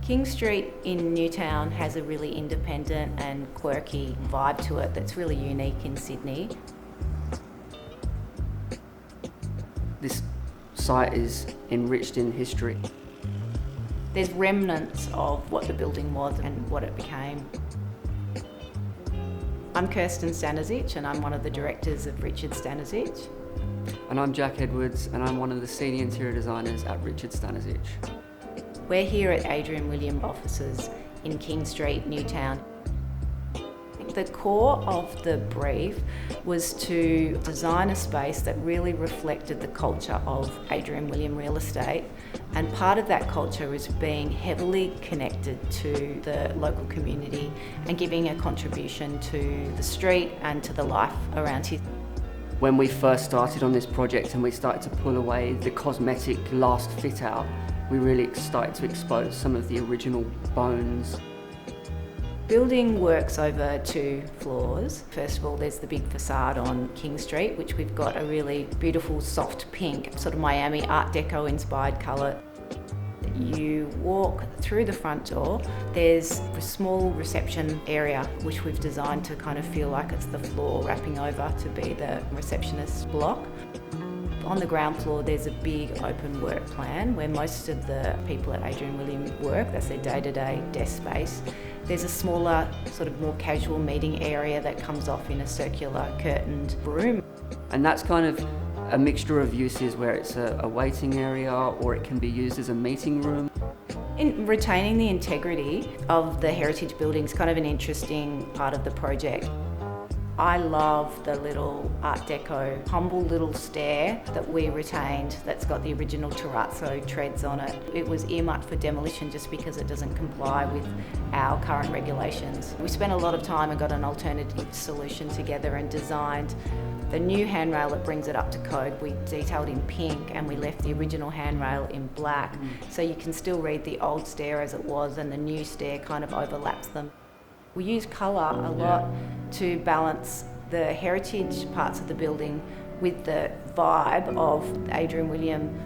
King Street in Newtown has a really independent and quirky vibe to it that's really unique in Sydney. This site is enriched in history. There's remnants of what the building was and what it became. I'm Kirsten Stanisich and I'm one of the directors of Richards Stanisich. And I'm Jack Edwards and I'm one of the senior interior designers at Richards Stanisich. We're here at Adrian William offices in King Street, Newtown. The core of the brief was to design a space that really reflected the culture of Adrian William Real Estate, and part of that culture is being heavily connected to the local community and giving a contribution to the street and to the life around here. When we first started on this project and we started to pull away the cosmetic last fit out, we really started to expose some of the original bones. Building works over 2 floors. First of all, there's the big facade on King Street, which we've got a really beautiful soft pink, sort of Miami Art Deco inspired colour. You walk through the front door, there's a small reception area which we've designed to kind of feel like it's the floor wrapping over to be the receptionist's block. On the ground floor there's a big open work plan where most of the people at Adrian William work, that's their day-to-day desk space. There's a smaller, sort of more casual meeting area that comes off in a circular curtained room. And that's kind of a mixture of uses where it's a waiting area or it can be used as a meeting room. In retaining the integrity of the heritage building is kind of an interesting part of the project. I love the little Art Deco, humble little stair that we retained that's got the original terrazzo treads on it. It was earmarked for demolition just because it doesn't comply with our current regulations. We spent a lot of time and got an alternative solution together and designed the new handrail that brings it up to code. We detailed in pink and we left the original handrail in black, so you can still read the old stair as it was and the new stair kind of overlaps them. We use colour a lot to balance the heritage parts of the building with the vibe of Adrian William.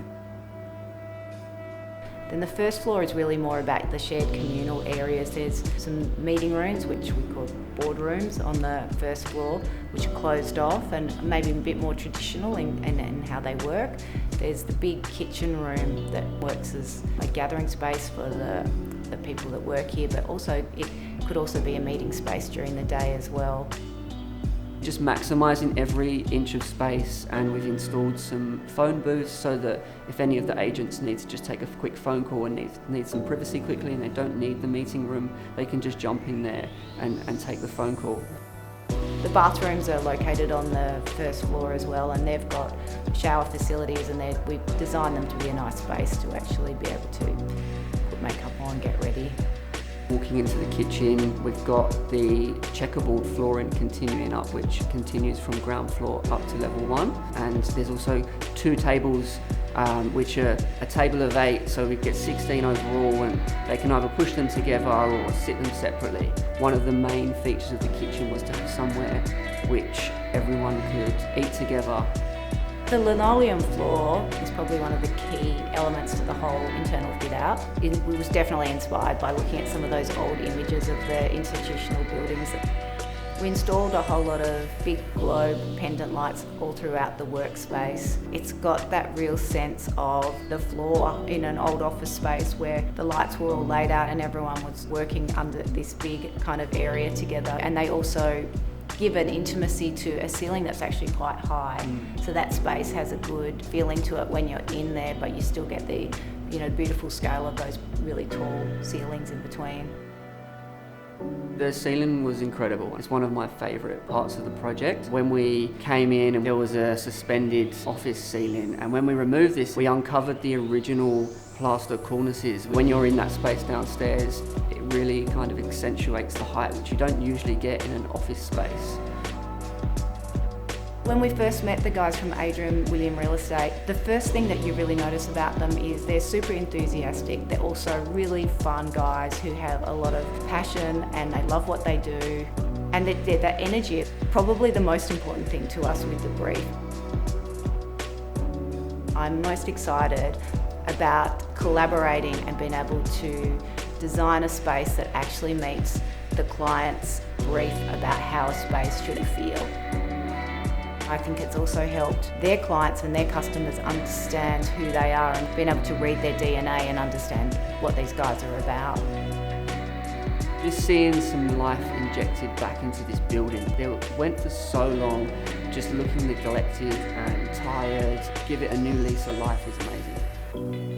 Then the first floor is really more about the shared communal areas. There's some meeting rooms, which we call boardrooms, on the first floor, which are closed off and maybe a bit more traditional in how they work. There's the big kitchen room that works as a gathering space for the people that work here, but also it could also be a meeting space during the day as well. Just maximising every inch of space, and we've installed some phone booths so that if any of the agents need to just take a quick phone call and need some privacy quickly and they don't need the meeting room, they can just jump in there and take the phone call. The bathrooms are located on the first floor as well, and they've got shower facilities, and we've designed them to be a nice space to actually be able to put makeup on, get ready. Walking into the kitchen, we've got the checkerboard flooring continuing up, which continues from ground floor up to level 1. And there's also 2 tables, which are a table of 8, so we get 16 overall, and they can either push them together or sit them separately. One of the main features of the kitchen was to have somewhere which everyone could eat together. The linoleum floor is probably one of the key elements to the whole internal fit out. It was definitely inspired by looking at some of those old images of the institutional buildings. We installed a whole lot of big globe pendant lights all throughout the workspace. It's got that real sense of the floor in an old office space where the lights were all laid out and everyone was working under this big kind of area together. And they also give an intimacy to a ceiling that's actually quite high. So that space has a good feeling to it when you're in there, but you still get the beautiful scale of those really tall ceilings in between. The ceiling was incredible. It's one of my favourite parts of the project. When we came in, and there was a suspended office ceiling, and when we removed this, we uncovered the original plaster cornices. When you're in that space downstairs, it really kind of accentuates the height, which you don't usually get in an office space. When we first met the guys from Adrian William Real Estate, the first thing that you really notice about them is they're super enthusiastic. They're also really fun guys who have a lot of passion and they love what they do. And that energy is probably the most important thing to us with the brief. I'm most excited about collaborating and being able to design a space that actually meets the client's brief about how a space should feel. I think it's also helped their clients and their customers understand who they are and being able to read their DNA and understand what these guys are about. Just seeing some life injected back into this building. They went for so long just looking neglected and tired. Give it a new lease of life is amazing.